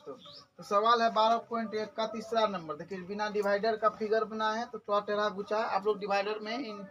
तो सवाल है 12.1 का तीसरा नंबर। देखिए बिना डिवाइडर का फिगर बनाए हैं तो थोड़ा टेढ़ा गुचा है, आप लोग डिवाइडर में इन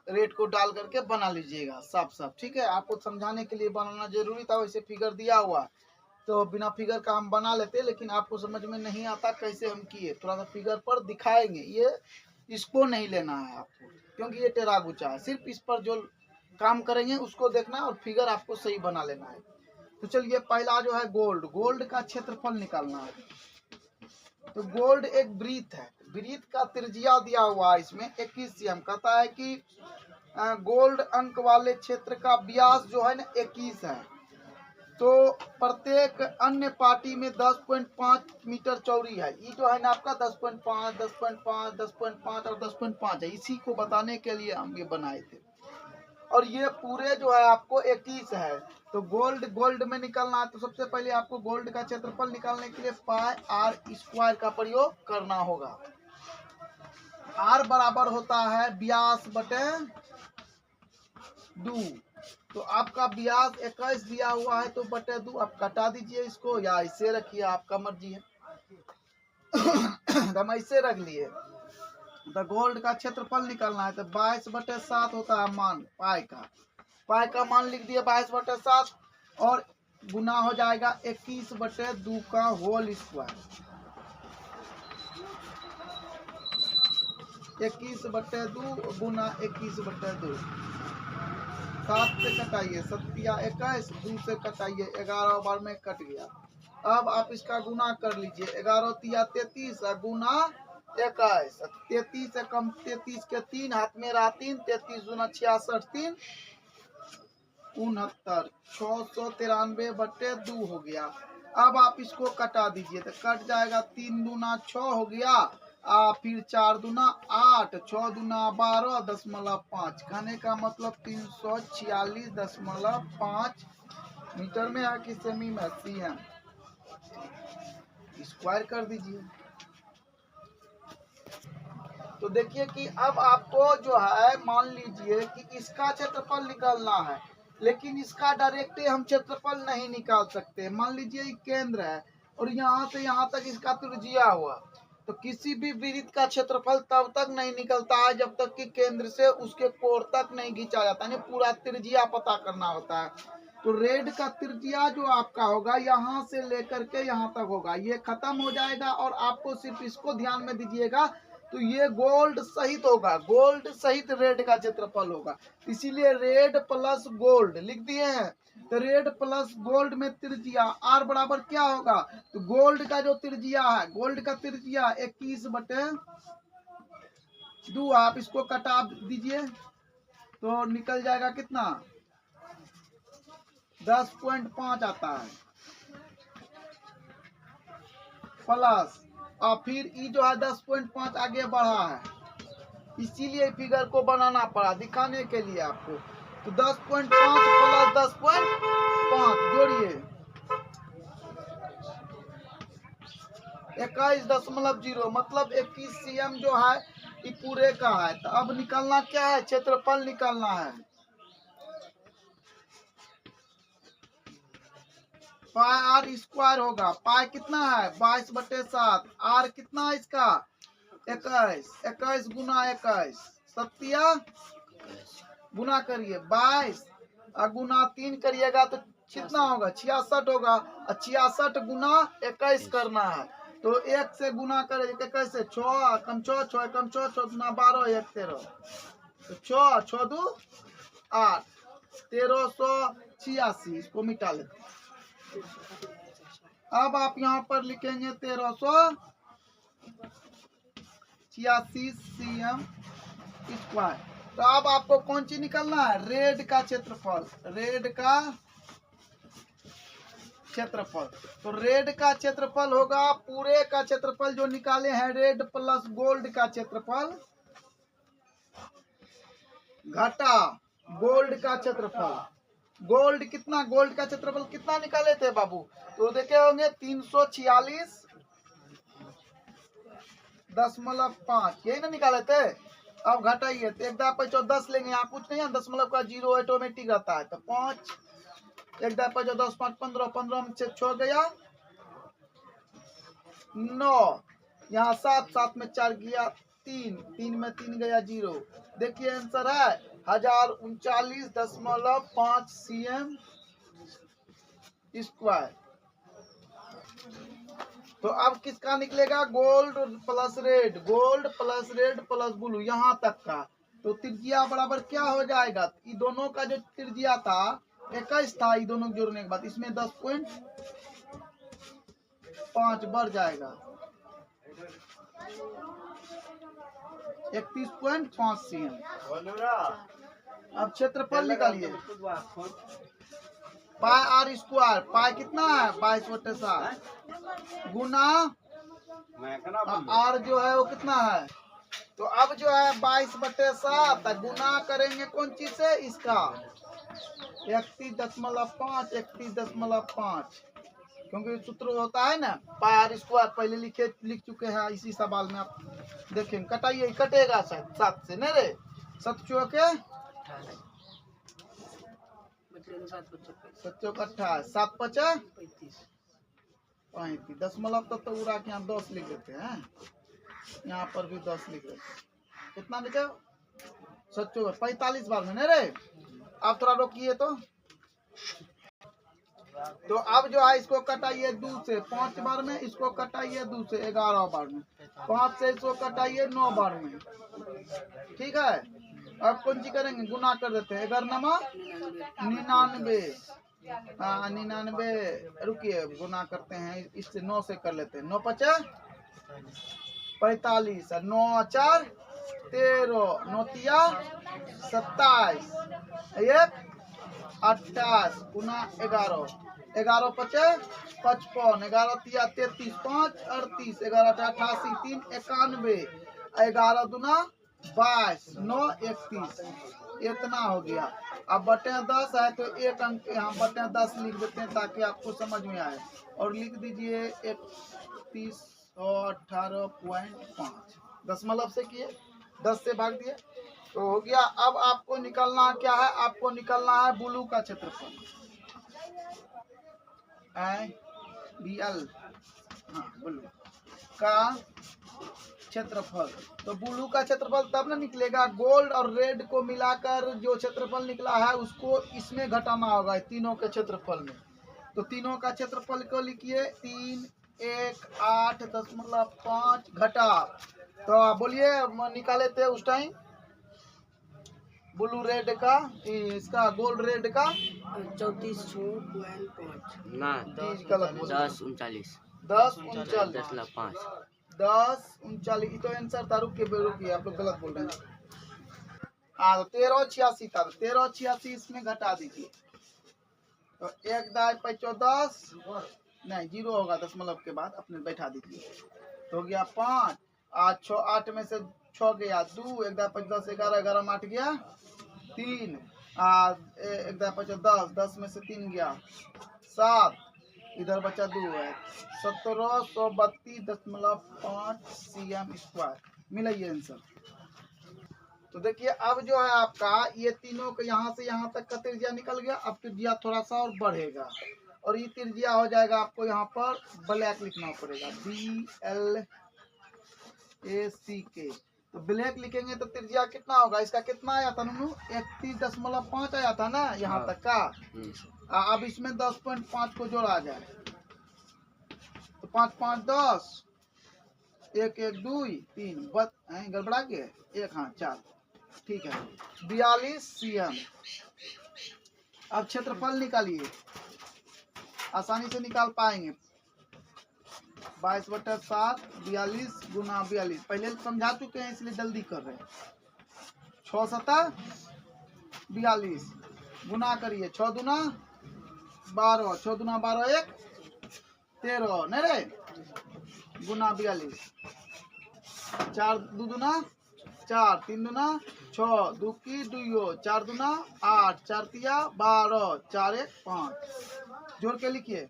रेट को डाल करके बना लीजिएगा साफ साफ, ठीक है। आपको समझाने के लिए बनाना जरूरी था, वैसे फिगर दिया हुआ है तो बिना फिगर का हम बना लेते, लेकिन आपको समझ में नहीं आता कैसे हम किए, थोड़ा सा फिगर पर दिखाएंगे। ये इसको नहीं लेना है आपको, क्योंकि ये टेढ़ा गुचा है। सिर्फ इस पर जो काम करेंगे उसको देखना है और फिगर आपको सही बना लेना है। तो चलिए पहला जो है गोल्ड, गोल्ड का क्षेत्रफल निकालना है। तो गोल्ड एक वृत्त है, वृत्त का त्रिज्या दिया हुआ है इसमें 21 cm। कहता है कि गोल्ड अंक वाले क्षेत्र का व्यास जो है ना 21 है, तो प्रत्येक अन्य पार्टी में 10.5 मीटर चौड़ी है। ये जो है ना आपका 10.5, 10.5, 10.5 और 10.5 है। इसी को बताने के लिए हम ये बनाए थे। और ये पूरे जो है आपको 21 है। तो गोल्ड में निकालना है, तो सबसे पहले आपको गोल्ड का क्षेत्रफल निकालने के लिए पाई आर स्क्वायर का प्रयोग करना होगा। आर बराबर होता है व्यास बटे 2। तो आपका व्यास 21 दिया हुआ है तो बटे 2 आप कटा दीजिए इसको, या इसे रखिए, आपका मर्जी है। हम ऐसे रख लिए। तो गोल्ड का क्षेत्रफल निकालना है तो 22/7 होता है मान पाई का मान लिख दिए 22/7 और गुना हो जाएगा 21/2 का होल स्क्वायर। 21/2 गुना 21/2, 7 से कटाइए, 7 2 से कटाइए, 11 बार में कट गया। अब आप इसका गुना कर लीजिए, 11 33 गुना 21, 33 से कम 33 के 3 हाथ में रहा 3, 33 दूना 66, 3 69, 693/2 हो गया। अब आप इसको कटा दीजिए तो कट जाएगा, 3 दूना 6 हो गया, फिर 4 दूना 8, 6 दूना 12.5। कहने का मतलब 346.5 मीटर में है कि सेमी में, cm। स्क्वायर कर दीजिए। तो देखिए कि अब आपको जो है मान लीजिए कि इसका क्षेत्रफल निकालना है, लेकिन इसका डायरेक्ट हम क्षेत्रफल नहीं निकाल सकते। मान लीजिए ये केंद्र है और यहाँ से यहाँ तक इसका त्रिज्या हुआ, तो किसी भी वृत्त का क्षेत्रफल तब तक नहीं निकलता है जब तक कि केंद्र से उसके कोण तक नहीं खींचा जाता है, पूरा त्रिज्या पता करना होता है। तो रेड का त्रिज्या जो आपका होगा यहाँ से लेकर के यहाँ तक होगा, ये खत्म हो जाएगा और आपको सिर्फ इसको ध्यान में दीजिएगा। तो ये गोल्ड सहित होगा, गोल्ड सहित रेड का क्षेत्रफल होगा, इसीलिए रेड प्लस गोल्ड लिख दिए हैं। तो रेड प्लस गोल्ड में त्रिज्या आर बराबर क्या होगा, तो गोल्ड का जो त्रिज्या है, गोल्ड का त्रिज्या 21/2, आप इसको कटा दीजिए तो निकल जाएगा कितना, 10.5 आता है, प्लस और फिर ई जो है 10.5 आगे बढ़ा है, इसीलिए फिगर को बनाना पड़ा दिखाने के लिए आपको। तो 10.5 प्लस 10.5 जोड़िए 21.0, मतलब 21 cm जो है ये पूरे का है। तो अब निकालना क्या है, क्षेत्रफल निकालना है। पाई आर स्क्वायर होगा, पाई कितना है 22/7, आर कितना है इसका 21, 21 गुना 21, सत्या गुना करिए 22 और गुना 3 करिएगा तो कितना होगा 66 होगा, और 66 गुना 21 करना है। तो 1 से गुना करेंगे कैसे, 6 कम 6, 6 कम 6, 6 गुना 12, 1 13, तो 6 6 2 8, 1386, इसको मिटा लेते हैं। अब आप यहाँ पर लिखेंगे 1386 cm स्क्वायर। तो अब आपको कौन सी निकलना है, रेड का क्षेत्रफल, रेड का क्षेत्रफल। तो रेड का क्षेत्रफल होगा, पूरे का क्षेत्रफल जो निकाले हैं रेड प्लस गोल्ड का क्षेत्रफल घटा गोल्ड का क्षेत्रफल। गोल्ड कितना, गोल्ड का क्षेत्रफल कितना निकाले थे बाबू, तो देखे होंगे 346.5, यही ना निकाले थे। अब घटाइए तो 1/10 लेंगे, यहाँ कुछ नहीं है, 0 का 0 ऑटोमेटिक रहता है। तो 5 1/10 5 15 15 में से छोड़ गया 9, यहाँ 7, 7 में 4 गया 3, 3 में 3 गया 0। देखिए आंसर है 1039.5 cm स्क्वायर। तो अब किसका निकलेगा? Gold plus red, gold plus red plus blue, यहाँ तक का। तो त्रिज्या बराबर क्या हो जाएगा? ये दोनों का जो त्रिज्या था 21 था, ये दोनों जोड़ने के बाद इसमें 10.5 बढ़ जाएगा, 31.5 cm। अब क्षेत्रफल निकालिए। पाई आर स्क्वायर, पाई कितना है? 22/7 गुना आर जो है वो कितना है? तो अब जो है 22/7 गुना करेंगे कौन चीज से? इसका 31.5, 31.5, क्योंकि सूत्र होता है ना पाई आर स्क्वायर, पहले लिख चुके हैं इसी सवाल में। आप देखेंगे कटाइए, कटेगा शायद 7 से नहीं रे? 7 चौके 7 5 35, दशमलव तो उड़ा के यहाँ 10 लिख देते हैं, यहाँ पर भी 10 लिख देते हैं। कितना लिखे? 45 बार में नहीं रे? आप थोड़ा रोकिए तो अब जो है इसको कटाइए 2 से 5 बार में, इसको कटाइए 2 से 11 बार में, 5 से इसको कटाइए 9 बार में। ठीक है, अब कौन सी करेंगे? गुना कर देते हैं। 11 99, हाँ 99, रुकिए गुना करते हैं इससे, 9 से कर लेते हैं। 9 5 45, 9 4 13, 9 27, 1 28 गुना 11, 11 5 55, 11 33, 5 38, 11 88, 3 91, 11 दूना 22, 9 31, इतना हो गया। अब बटे 10 है तो एक अंक यहाँ बटे 10 लिख देते हैं ताकि आपको समझ में आए, और लिख दीजिए 3118.5, दशमलव से किए 10 से भाग दिए तो हो गया। अब आपको निकलना क्या है? आपको निकलना है ब्लू का क्षेत्रफल, BL, हाँ ब्लू का क्षेत्रफल। तो ब्लू का क्षेत्रफल तब ना निकलेगा, गोल्ड और रेड को मिलाकर जो क्षेत्रफल निकला है उसको इसमें घटाना होगा, तीनों के क्षेत्रफल में। तो तीनों का क्षेत्रफल को लिखिए 318.5 घटा, तो आप बोलिए निकाले थे उस टाइम ब्लू रेड का, इसका गोल्ड रेड का 34.5 ना, 10 39 तो आंसर था। रुकिए आप लोग गलत बोल रहे हैं। हाँ तो 1386 था, 1386 इसमें घटा दीजिए। तो 1 दाई 10 नहीं 0 होगा, दशमलव के बाद अपने बैठा दीजिए। तो हो गया 5, 8 6, 8 में से 6 गया 2, 1 दाई 5 10, 11 11 में 8 गया 3, 1 दाई 5 10, 10 में से 3 गया 7, इधर बचा 2 है 1732.5 cm स्क्वायर मिला ये आंसर। तो देखिए अब जो है आपका ये तीनों को यहाँ से यहाँ तक का त्रिज्या निकल गया। अब त्रिज्या थोड़ा सा और बढ़ेगा और ये त्रिज्या हो जाएगा, आपको यहाँ पर ब्लैक लिखना पड़ेगा, BLACK। तो ब्लैक लिखेंगे तो त्रिज्या कितना होगा? इसका कितना आया था नूनू? 31.5 आया था ना यहाँ तक का। अब इसमें 10.5 को जोड़ा जाए तो 5 5 10, 1 1 2 3 गड़बड़ा के 1 हाँ 4, ठीक है 42 cm। अब क्षेत्रफल निकालिए, आसानी से निकाल पाएंगे। 22/7 42 गुना 42, पहले समझा चुके हैं इसलिए जल्दी कर रहे हैं। 6 7 42 गुना करिए, 6 दूना 12, 6 दूना 12 1 13 नहीं रे, गुना 42, 4 2 दूना 4, 3 दूना 6, 2 की 2, 4 दूना 8, 4 तिया 12, 4 1 5, जोड़ के लिखिए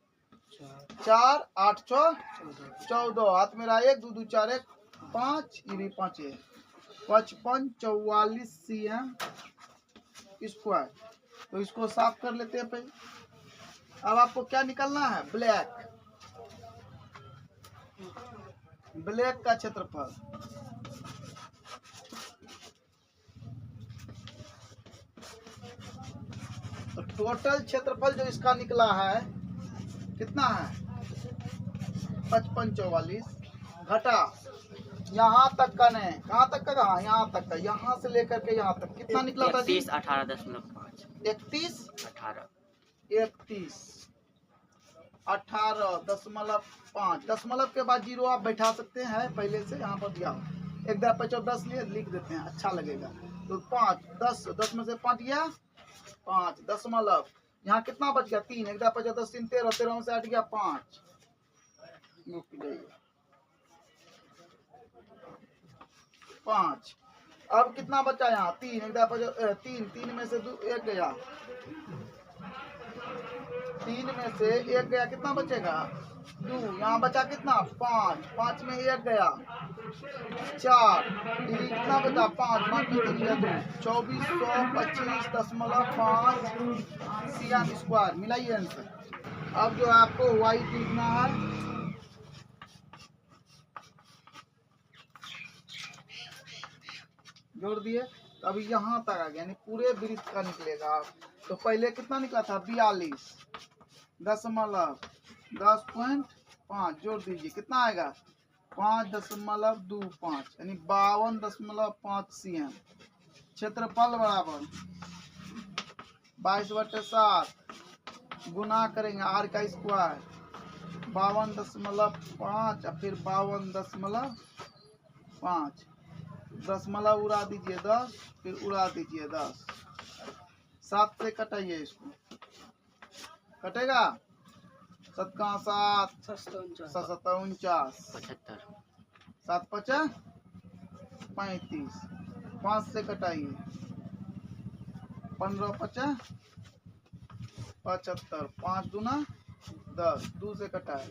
4 8 6 14, हाथ मेरा 1 2 2 4 1 5, ये भी 5 है 55 44 cm स्क्वायर। तो इसको साफ कर लेते हैं पहले। अब आपको क्या निकलना है? ब्लैक। ब्लैक का क्षेत्रफल तो टोटल क्षेत्रफल जो इसका निकला है कितना है 5544 घटा यहाँ तक का नहीं, कहाँ तक का, कहाँ यहाँ तक का, यहाँ से लेकर के यहाँ तक कितना निकला था जी 31 18.5 दशमलव के बाद जीरो आप बैठा सकते हैं पहले से, यहाँ पर दिया 1/10 लिए लिख देते हैं, अच्छा लगेगा। तो 5 10 में से 5 गया 5 दशमलव, यहाँ कितना बच गया 3 1/10 3 13 13 में से 8 गया 5 5। अब कितना बचा यहाँ 3 में से 1 गया, 3 में से 1 गया, कितना बचेगा 2, यहाँ बचा कितना 5 में 1 गया 4, कितना बचा 5 में 3 गया 2, 2425.5 cm स्क्वायर। मिलाइए आंसर। अब जो आपको वाइट लिखना है जोड़ दिए, तो अभी यहाँ तक आ गया, यानी पूरे वृत्त का निकलेगा। तो पहले कितना निकला था 42.10.5 जोड़ दीजिए, कितना आएगा 5.25 यानी 52.5 cm। क्षेत्रफल बराबर 22/7 गुना करेंगे r का स्क्वायर 52.5 और फिर 52.5 दशमलव उड़ा दीजिए 10, फिर उड़ा दीजिए 10, 7 से कटाइए इसको, कटेगा 7 का 7 49 7 50 35, 5 से कटाइए 15 50 75, 5 दूना 10, 2 से कटाए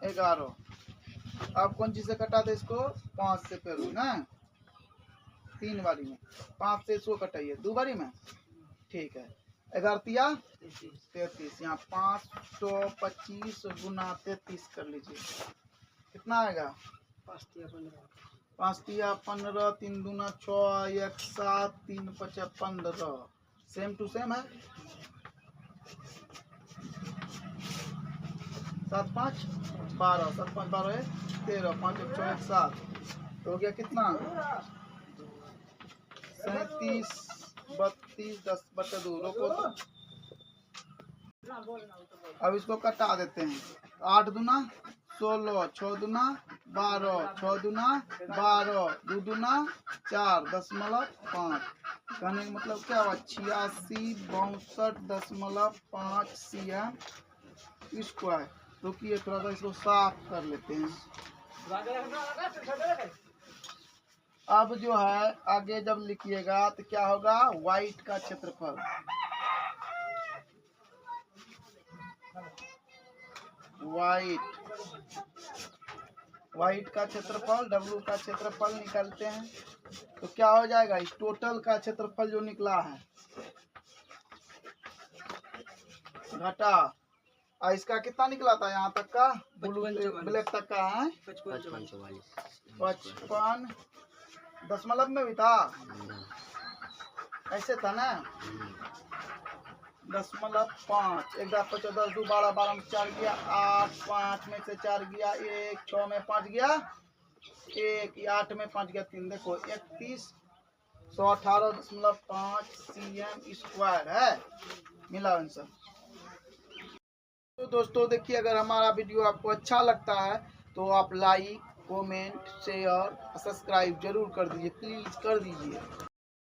11। अब कौन चीज से कटा दे इसको 5 से करूँ ना, 3 बारी में 5 से इसको कटाइए 2 बारी में, ठीक है 11 33, यहाँ 525 गुना 33 कर लीजिए, कितना आएगा 5 तिया 15 3 दूना 6 1 7 3 5 15, सेम टू सेम है 7 5 12 7 5 12 13 5 1 4 1 7, तो हो गया कितना 37 32 10/2 रोको तो। अब इसको कटा देते हैं, 8 दूना 16 6 दूना 12 6 दूना 12 2 दूना 4 दशमलव 5, कहने का मतलब क्या हुआ 86 62.5 cm स्क्वायर। रुकिए थोड़ा सा इसको साफ कर लेते हैं। अब जो है आगे जब लिखिएगा तो क्या होगा वाइट का क्षेत्रफल, वाइट का क्षेत्रफल डब्लू का क्षेत्रफल निकालते हैं, तो क्या हो जाएगा इस टोटल का क्षेत्रफल जो निकला है घटा, और इसका कितना निकला था यहाँ तक का ब्लू ब्लैक तक का है 55 दशमलव में भी था, ऐसे था ना 0.5 1/50 10 2 12 12 में 4 गया 8 5 में से 4 गया 1 6 में 5 गया 1 8 में 5 गया 3, देखो 3118.5 cm स्क्वायर है, मिला आंसर। तो दोस्तों देखिए, अगर हमारा वीडियो आपको अच्छा लगता है तो आप लाइक कमेंट शेयर सब्सक्राइब जरूर कर दीजिए, प्लीज कर दीजिए।